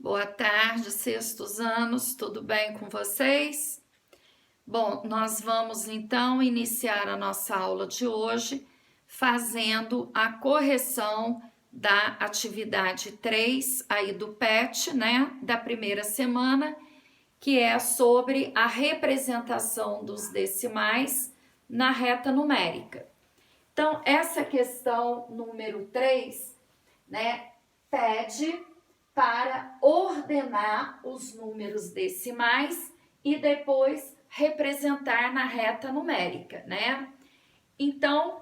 Boa tarde, sextos anos, tudo bem com vocês? Bom, nós vamos então iniciar a nossa aula de hoje fazendo a correção da atividade 3 aí do PET, né, da primeira semana, que é sobre a representação dos decimais na reta numérica. Então, essa questão número 3, né, pede para ordenar os números decimais e depois representar na reta numérica, né? Então,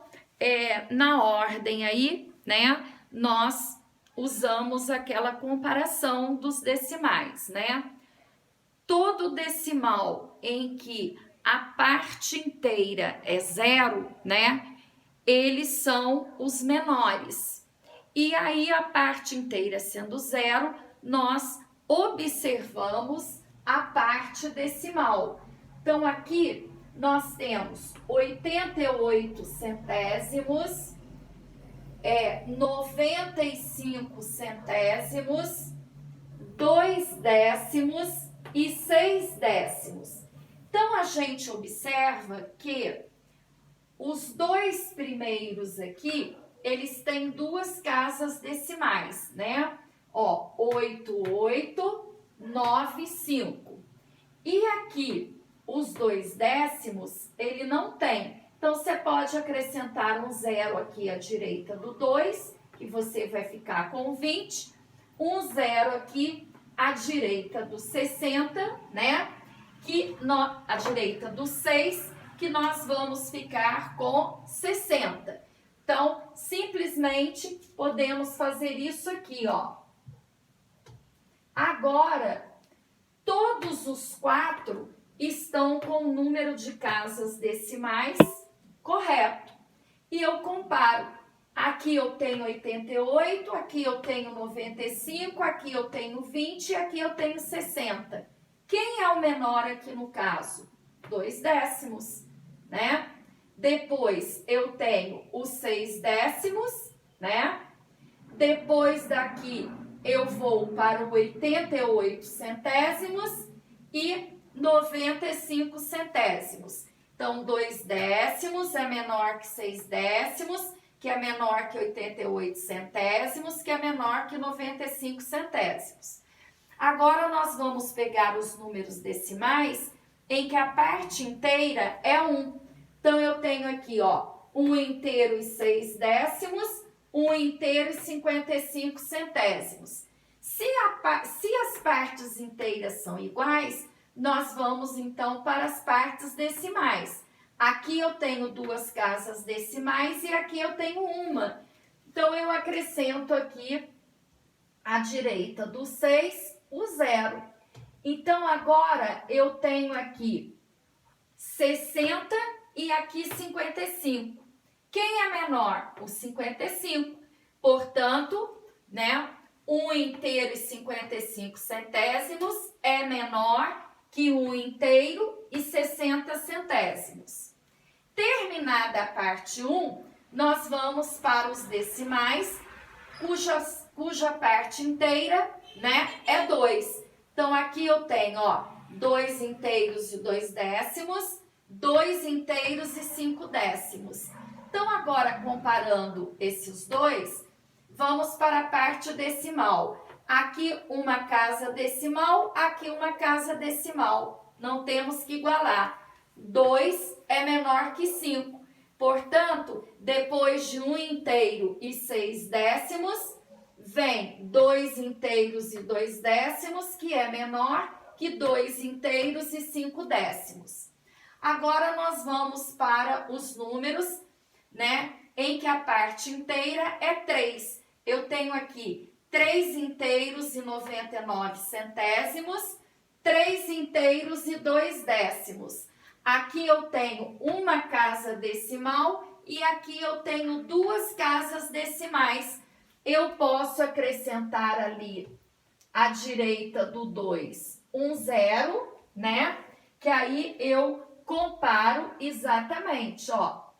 na ordem aí, né, nós usamos aquela comparação dos decimais, né? Todo decimal em que a parte inteira é zero, né, eles são os menores. E aí, a parte inteira sendo zero, nós observamos a parte decimal. Então, aqui nós temos 88 centésimos, 95 centésimos, 2 décimos e 6 décimos. Então, a gente observa que os dois primeiros aqui, eles têm duas casas decimais, né? Ó, 8895. E aqui, os 2 décimos, ele não tem. Então, você pode acrescentar um zero aqui à direita do 2, que você vai ficar com 20. Um zero aqui à direita do 60, né? À direita do 6, que nós vamos ficar com 60. Então, simplesmente podemos fazer isso aqui, ó. Agora, todos os 4 estão com o número de casas decimais correto. E eu comparo. Aqui eu tenho 88, aqui eu tenho 95, aqui eu tenho 20 e aqui eu tenho 60. Quem é o menor aqui no caso? 2 décimos, né? Depois eu tenho os 6 décimos, né? Depois daqui eu vou para o 88 centésimos e 95 centésimos. Então, 2 décimos é menor que 6 décimos, que é menor que 88 centésimos, que é menor que 95 centésimos. Agora, nós vamos pegar os números decimais em que a parte inteira é 1. Então, eu tenho aqui, ó, 1 inteiro e 6 décimos, 1 inteiro e 55 centésimos. Se as partes inteiras são iguais, nós vamos, então, para as partes decimais. Aqui eu tenho 2 casas decimais e aqui eu tenho uma. Então, eu acrescento aqui, à direita do 6, o 0. Então, agora, eu tenho aqui 60 e aqui 55. Quem é menor? O 55. Portanto, né, 1 inteiro e 55 centésimos é menor que 1 inteiro e 60 centésimos. Terminada a parte 1, nós vamos para os decimais, cuja parte inteira, né, é 2. Então, aqui eu tenho, ó, 2 inteiros e 2 décimos, 2 inteiros e 5 décimos. Então, agora, comparando esses dois, vamos para a parte decimal. Aqui uma casa decimal, aqui uma casa decimal. Não temos que igualar. 2 é menor que 5. Portanto, depois de 1 inteiro e 6 décimos, vem 2 inteiros e 2 décimos, que é menor que 2 inteiros e 5 décimos. Agora, nós vamos para os números, né, em que a parte inteira é 3. Eu tenho aqui 3 inteiros e 99 centésimos, 3 inteiros e 2 décimos. Aqui eu tenho uma casa decimal e aqui eu tenho 2 casas decimais. Eu posso acrescentar ali à direita do 2 um 0, né? Que aí eu comparo exatamente, ó.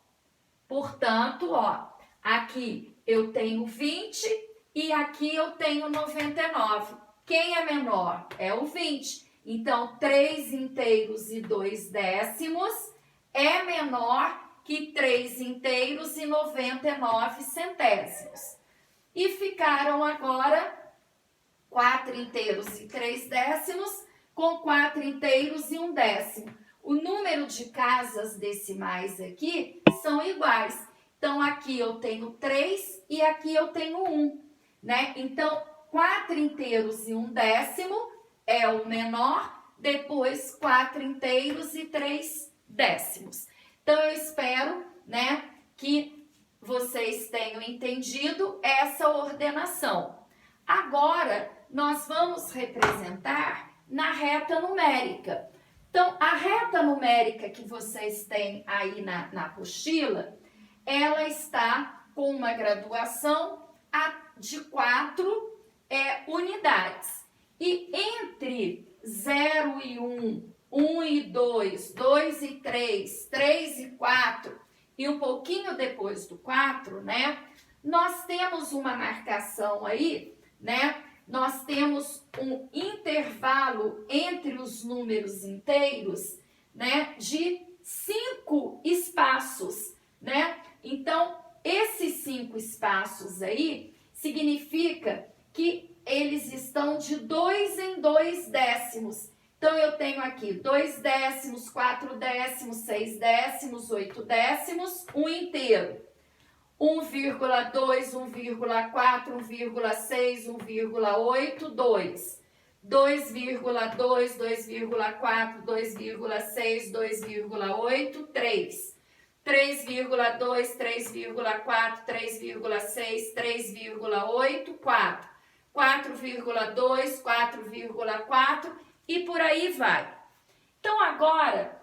Portanto, ó, aqui eu tenho 20 e aqui eu tenho 99. Quem é menor? É o 20. Então, 3 inteiros e 2 décimos é menor que 3 inteiros e 99 centésimos. E ficaram agora 4 inteiros e 3 décimos com 4 inteiros e 1 décimo. O número de casas decimais aqui são iguais. Então, aqui eu tenho 3 e aqui eu tenho 1, né? Então, 4 inteiros e 1 décimo é o menor, depois 4 inteiros e 3 décimos. Então, eu espero, né, que vocês tenham entendido essa ordenação. Agora, nós vamos representar na reta numérica. Então, a reta numérica que vocês têm aí na apostila, ela está com uma graduação de 4 unidades. E entre 0 e 1, 1 e 2, 2 e 3, 3 e 4 e um pouquinho depois do 4, né? Nós temos uma marcação aí, né? Nós temos um intervalo entre os números inteiros, né? De 5 espaços, né? Então, esses 5 espaços aí significa que eles estão de 2 em 2 décimos. Então, eu tenho aqui 2 décimos, 4 décimos, 6 décimos, 8 décimos, 1 inteiro. 1,2, 1,4, 1,6, 1,8, 2. 2,2, 2,4, 2,6, 2,8, 3. 3,2, 3,4, 3,6, 3,8, 4. 4,2, 4,4 e por aí vai. Então, agora,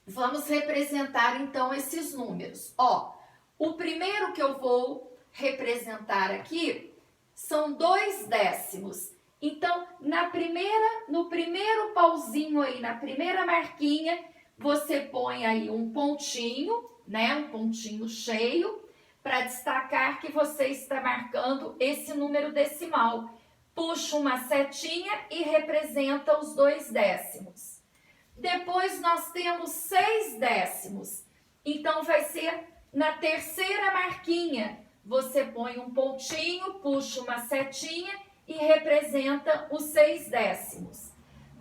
vamos representar, então, esses números. Ó, o primeiro que eu vou representar aqui são 2 décimos. Então, no primeiro pauzinho aí, na primeira marquinha, você põe aí um pontinho, né? Um pontinho cheio, para destacar que você está marcando esse número decimal. Puxa uma setinha e representa os 2 décimos. Depois nós temos 6 décimos. Então, vai ser na terceira marquinha. Você põe um pontinho, puxa uma setinha e representa os 6 décimos.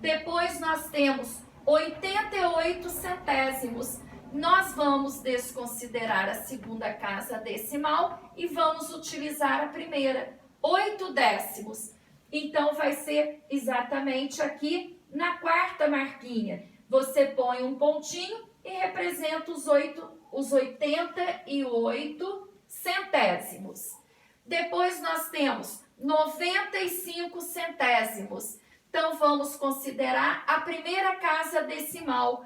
Depois nós temos 88 centésimos. Nós vamos desconsiderar a segunda casa decimal e vamos utilizar a primeira, 8 décimos. Então, vai ser exatamente aqui na quarta marquinha. Você põe um pontinho e representa os 88 centésimos. Depois, nós temos 95 centésimos. Então, vamos considerar a primeira casa decimal.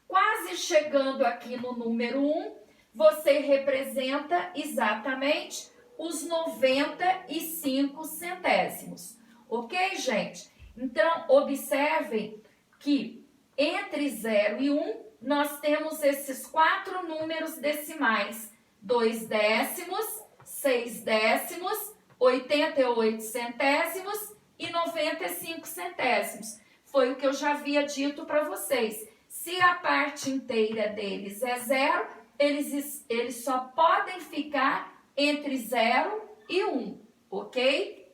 Quase chegando aqui no número 1, você representa exatamente os 95 centésimos. Ok, gente? Então, observem que entre 0 e 1, nós temos esses 4 números decimais. 2 décimos, 6 décimos, 88 centésimos e 95 centésimos. Foi o que eu já havia dito para vocês. Se a parte inteira deles é 0, eles só podem ficar entre 0 e 1, ok?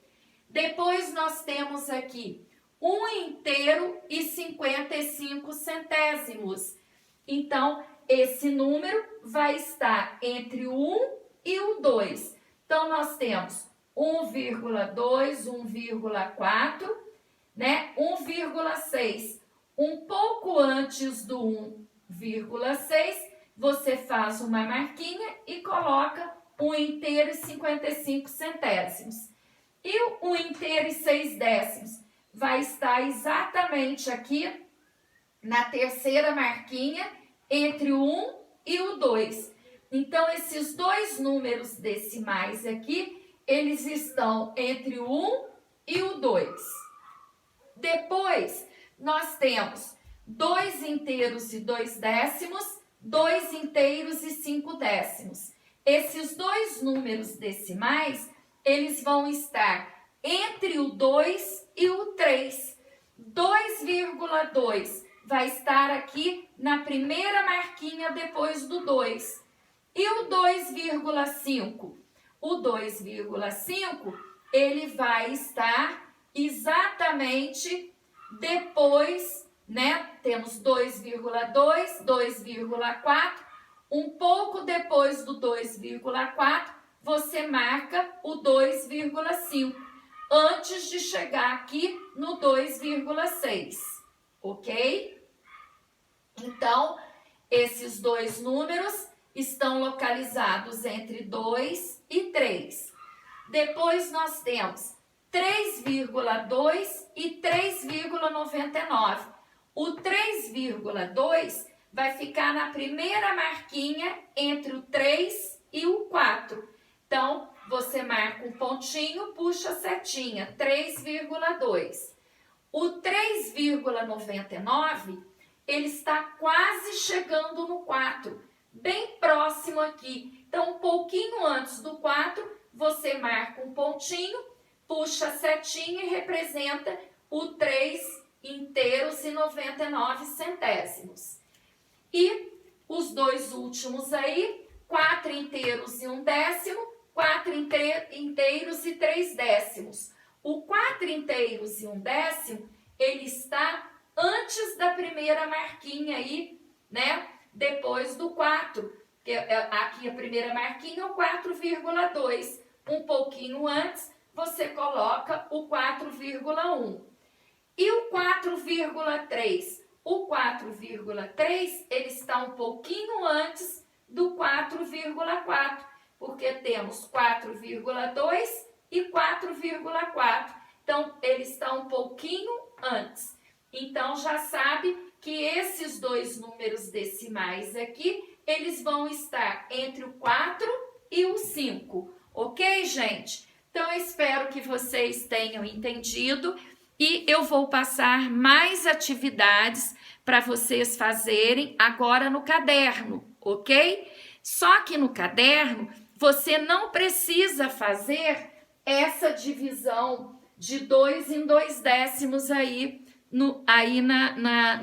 Depois nós temos aqui 1 inteiro e 55 centésimos. Então, esse número vai estar entre o 1 e o 2. Então, nós temos 1,2, 1,4, né? 1,6. Um pouco antes do 1,6, você faz uma marquinha e coloca 1 inteiro e 55 centésimos. E o 1 inteiro e 6 décimos vai estar exatamente aqui na terceira marquinha entre o 1 e o 2. Então, esses dois números decimais aqui, eles estão entre o 1 e o 2. Depois, nós temos 2 inteiros e 2 décimos, 2 inteiros e 5 décimos. Esses dois números decimais, eles vão estar entre o 2 e e o 3. 2,2 vai estar aqui na primeira marquinha depois do 2. E o 2,5? O 2,5, ele vai estar exatamente depois, né? Temos 2,2, 2,4, um pouco depois do 2,4, você marca o 2,5, antes de chegar aqui no 2,6, ok? Então, esses dois números estão localizados entre 2 e 3. Depois nós temos 3,2 e 3,99. O 3,2 vai ficar na primeira marquinha entre o 3 e o 4. Então, você marca um pontinho, puxa a setinha, 3,2. O 3,99, ele está quase chegando no 4. Bem próximo aqui. Então, um pouquinho antes do 4, você marca um pontinho, puxa a setinha e representa o 3 inteiros e 99 centésimos. E os dois últimos aí, 4 inteiros e 1 décimo, 4 inteiros e 3 décimos. O 4 inteiros e 1 décimo, ele está antes da primeira marquinha aí, né? Depois do 4, que aqui a primeira marquinha é o 4,2. Um pouquinho antes, você coloca o 4,1. E o 4,3? O 4,3, ele está um pouquinho antes do 4,4, porque temos 4,2 e 4,4. Então, ele está um pouquinho antes. Então, já sabe que esses dois números decimais aqui, eles vão estar entre o 4 e o 5, ok, gente? Então, eu espero que vocês tenham entendido e eu vou passar mais atividades para vocês fazerem agora no caderno, ok? Só que no caderno, você não precisa fazer essa divisão de 2 em 2 décimos aí, no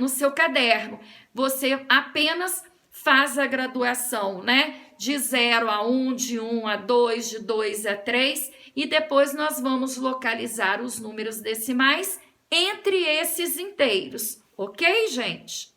seu caderno. Você apenas faz a graduação, né? De 0 a 1, de 1 a 2, de 2 a 3, e depois nós vamos localizar os números decimais entre esses inteiros, ok, gente?